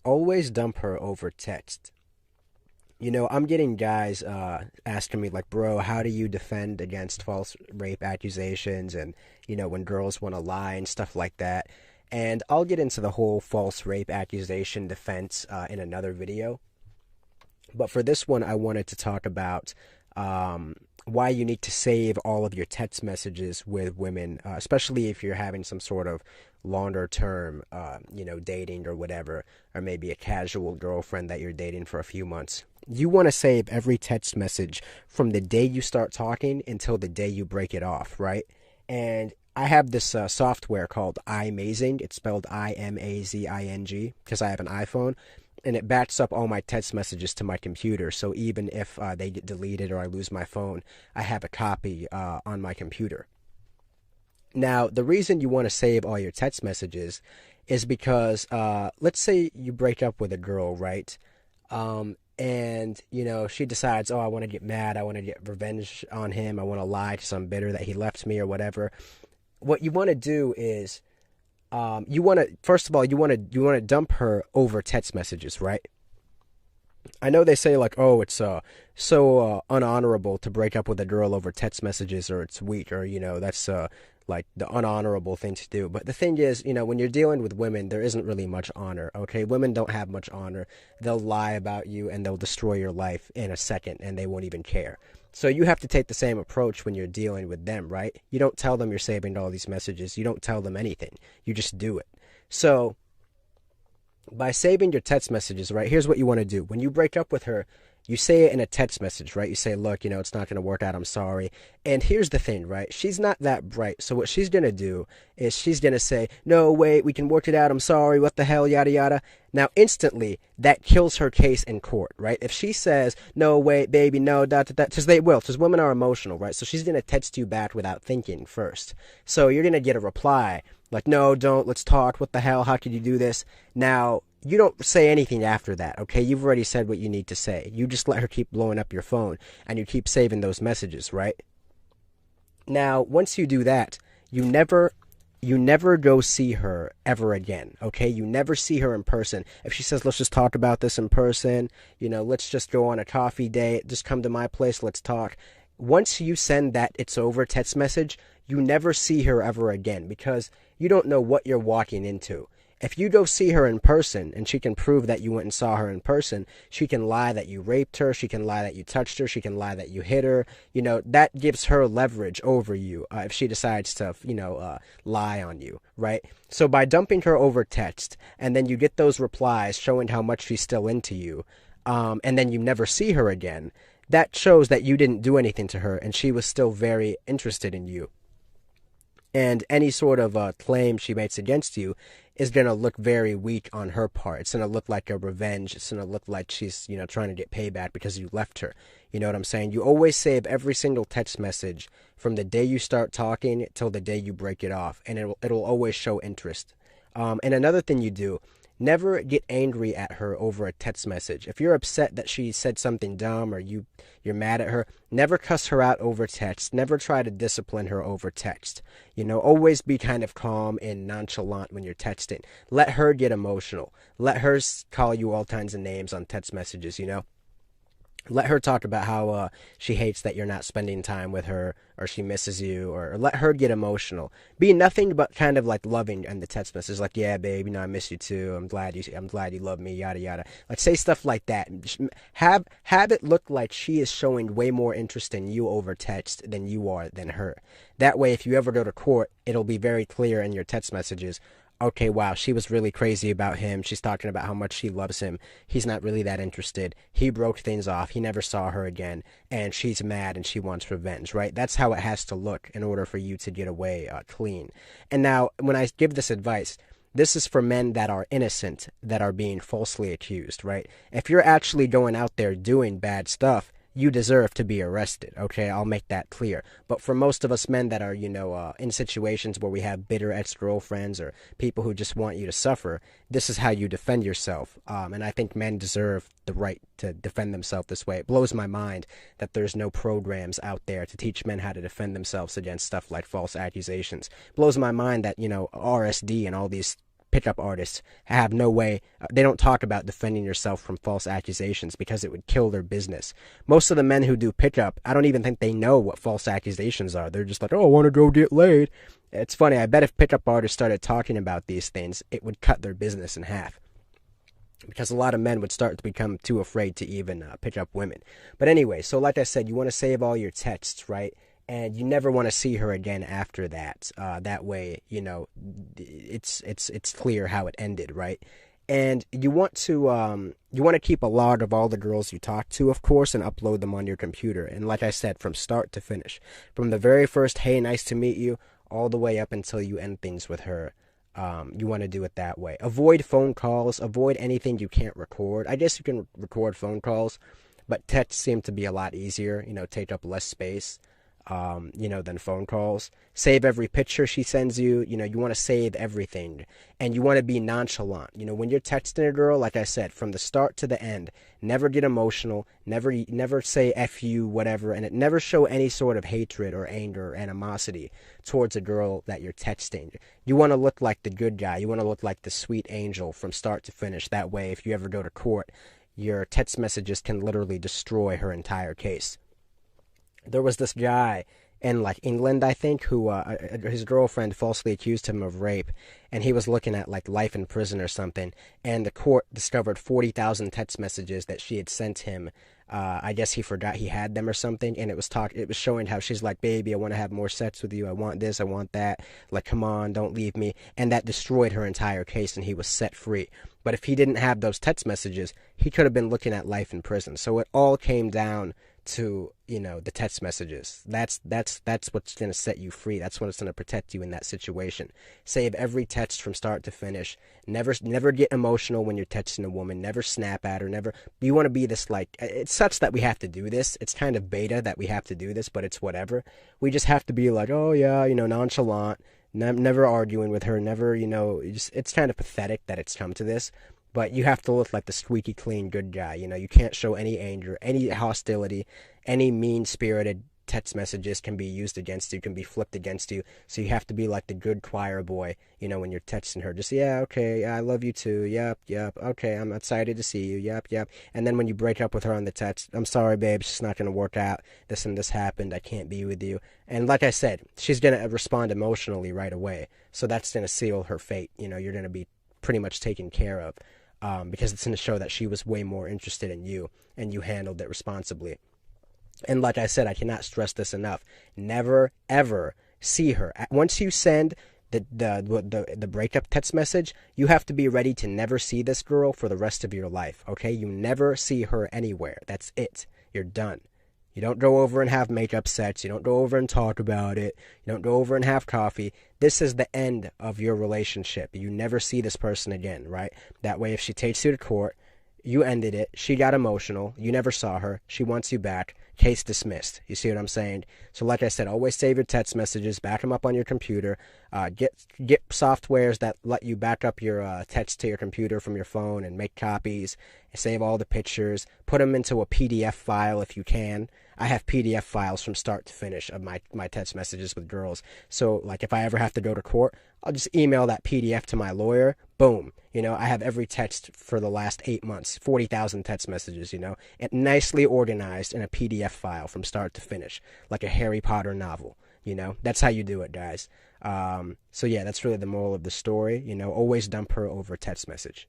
Always dump her over text. I'm getting guys asking me like, bro, how do you defend against false rape accusations and, when girls want to lie and stuff like that. And I'll get into the whole false rape accusation defense in another video. But for this one, I wanted to talk about why you need to save all of your text messages with women, especially if you're having some sort of longer term, dating or whatever, or maybe a casual girlfriend that you're dating for a few months. You want to save every text message from the day you start talking until the day you break it off, right? And I have this software called iMazing. It's spelled Imazing because I have an iPhone, and it backs up all my text messages to my computer. So even if they get deleted or I lose my phone, I have a copy on my computer. Now, the reason you want to save all your text messages is because let's say you break up with a girl, right? And she decides, oh, I want to get mad, I want to get revenge on him, I want to lie because I'm bitter that he left me or whatever. What you want to do is you want to, first of all, you want to dump her over text messages, right? I know they say like, oh, it's so unhonorable to break up with a girl over text messages, or it's weak, or that's like the unhonorable thing to do. But the thing is, when you're dealing with women, there isn't really much honor. Okay, women don't have much honor. They'll lie about you and they'll destroy your life in a second, and they won't even care. So you have to take the same approach when you're dealing with them, right? You don't tell them you're saving all these messages. You don't tell them anything. You just do it. So by saving your text messages, right, here's what you want to do. When you break up with her, you say it in a text message, right? You say, look, it's not going to work out. I'm sorry. And here's the thing, right? She's not that bright. So what she's going to do is she's going to say, no, wait, we can work it out. I'm sorry. What the hell, yada, yada. Now, instantly, that kills her case in court, right? If she says, no, wait, baby, no, because they will, because women are emotional, right? So she's going to text you back without thinking first. So you're going to get a reply like, no, don't, let's talk. What the hell? How could you do this? Now, you don't say anything after that, okay? You've already said what you need to say. You just let her keep blowing up your phone, and you keep saving those messages, right? Now, once you do that, you never go see her ever again, okay? You never see her in person. If she says, let's just talk about this in person, let's just go on a coffee date, just come to my place, let's talk. Once you send that it's over text message, you never see her ever again because you don't know what you're walking into. If you go see her in person and she can prove that you went and saw her in person, she can lie that you raped her, she can lie that you touched her, she can lie that you hit her. That gives her leverage over you if she decides to, lie on you, right? So by dumping her over text and then you get those replies showing how much she's still into you, and then you never see her again, that shows that you didn't do anything to her and she was still very interested in you. And any sort of claim she makes against you is going to look very weak on her part. It's going to look like a revenge. It's going to look like she's, trying to get payback because you left her. You know what I'm saying? You always save every single text message from the day you start talking till the day you break it off, and it'll always show interest. And another thing you do, never get angry at her over a text message. If you're upset that she said something dumb or you're mad at her, never cuss her out over text. Never try to discipline her over text. Always be kind of calm and nonchalant when you're texting. Let her get emotional. Let her call you all kinds of names on text messages. Let her talk about how she hates that you're not spending time with her, or she misses you, or let her get emotional. Be nothing but kind of like loving in the text message, like, yeah, babe, I miss you too. I'm glad you love me, yada yada. Like, say stuff like that. Have it look like she is showing way more interest in you over text than you are than her. That way, if you ever go to court, it'll be very clear in your text messages. Okay, wow, she was really crazy about him. She's talking about how much she loves him. He's not really that interested. He broke things off. He never saw her again. And she's mad and she wants revenge, right? That's how it has to look in order for you to get away clean. And now, when I give this advice, this is for men that are innocent, that are being falsely accused, right? If you're actually going out there doing bad stuff, you deserve to be arrested, okay? I'll make that clear. But for most of us men that are, in situations where we have bitter ex-girlfriends or people who just want you to suffer, this is how you defend yourself. And I think men deserve the right to defend themselves this way. It blows my mind that there's no programs out there to teach men how to defend themselves against stuff like false accusations. It blows my mind that, RSD and all these pickup artists have no way, they don't talk about defending yourself from false accusations because it would kill their business. Most of the men who do pickup, I don't even think they know what false accusations are. They're just like, oh, I want to go get laid. It's funny, I bet if pickup artists started talking about these things, it would cut their business in half. Because a lot of men would start to become too afraid to even pick up women. But anyway, so like I said, you want to save all your texts, right? And you never want to see her again after that. That way, you know, it's clear how it ended, right? And you want to keep a log of all the girls you talk to, of course, and upload them on your computer. And like I said, from start to finish, from the very first "Hey, nice to meet you," all the way up until you end things with her. You want to do it that way. Avoid phone calls. Avoid anything you can't record. I guess you can record phone calls, but texts seem to be a lot easier. You know, take up less space. You know, than phone calls. Save every picture she sends you. You know, you want to save everything. And you want to be nonchalant. You know, when you're texting a girl, like I said, from the start to the end, never get emotional, never say F you, whatever, and it never show any sort of hatred or anger or animosity towards a girl that you're texting. You want to look like the good guy. You want to look like the sweet angel from start to finish. That way, if you ever go to court, your text messages can literally destroy her entire case. There was this guy in like England, I think, who his girlfriend falsely accused him of rape, and he was looking at like life in prison or something, and the court discovered 40,000 text messages that she had sent him. I guess he forgot he had them or something, and it was showing how she's like, baby, I want to have more sex with you, I want this, I want that, like, come on, don't leave me, and that destroyed her entire case, and he was set free. But if he didn't have those text messages, he could have been looking at life in prison. So it all came down to, you know, the text messages. That's what's going to set you free. That's what's going to protect you in that situation. Save every text from start to finish. Never get emotional when you're texting a woman. Never snap at her. Never. You want to be this, like, it sucks that we have to do this. It's kind of beta that we have to do this, but it's whatever. We just have to be like, oh yeah, you know, nonchalant, never arguing with her, never, you know, it's kind of pathetic that it's come to this. But you have to look like the squeaky clean good guy. You know, you can't show any anger, any hostility, any mean-spirited text messages can be used against you, can be flipped against you. So you have to be like the good choir boy, you know, when you're texting her. Just, yeah, okay, I love you too. Yep, okay, I'm excited to see you. Yep. And then when you break up with her on the text, I'm sorry, babe, it's just not going to work out. This and this happened. I can't be with you. And like I said, she's going to respond emotionally right away. So that's going to seal her fate. You know, you're going to be pretty much taken care of. Because it's going to show that she was way more interested in you and you handled it responsibly. And like I said, I cannot stress this enough. Never, ever see her. Once you send the breakup text message, you have to be ready to never see this girl for the rest of your life, okay? You never see her anywhere. That's it. You're done. You don't go over and have makeup sets. You don't go over and talk about it. You don't go over and have coffee. This is the end of your relationship. You never see this person again, right? That way, if she takes you to court, you ended it. She got emotional. You never saw her. She wants you back. Case dismissed. You see what I'm saying? So like I said, always save your text messages. Back them up on your computer. Get softwares that let you back up your text to your computer from your phone and make copies. Save all the pictures. Put them into a PDF file if you can. I have PDF files from start to finish of my text messages with girls. So, like, if I ever have to go to court, I'll just email that PDF to my lawyer. Boom. You know, I have every text for the last 8 months, 40,000 text messages, you know, and nicely organized in a PDF file from start to finish, like a Harry Potter novel. You know, that's how you do it, guys. So, yeah, that's really the moral of the story. You know, always dump her over text message.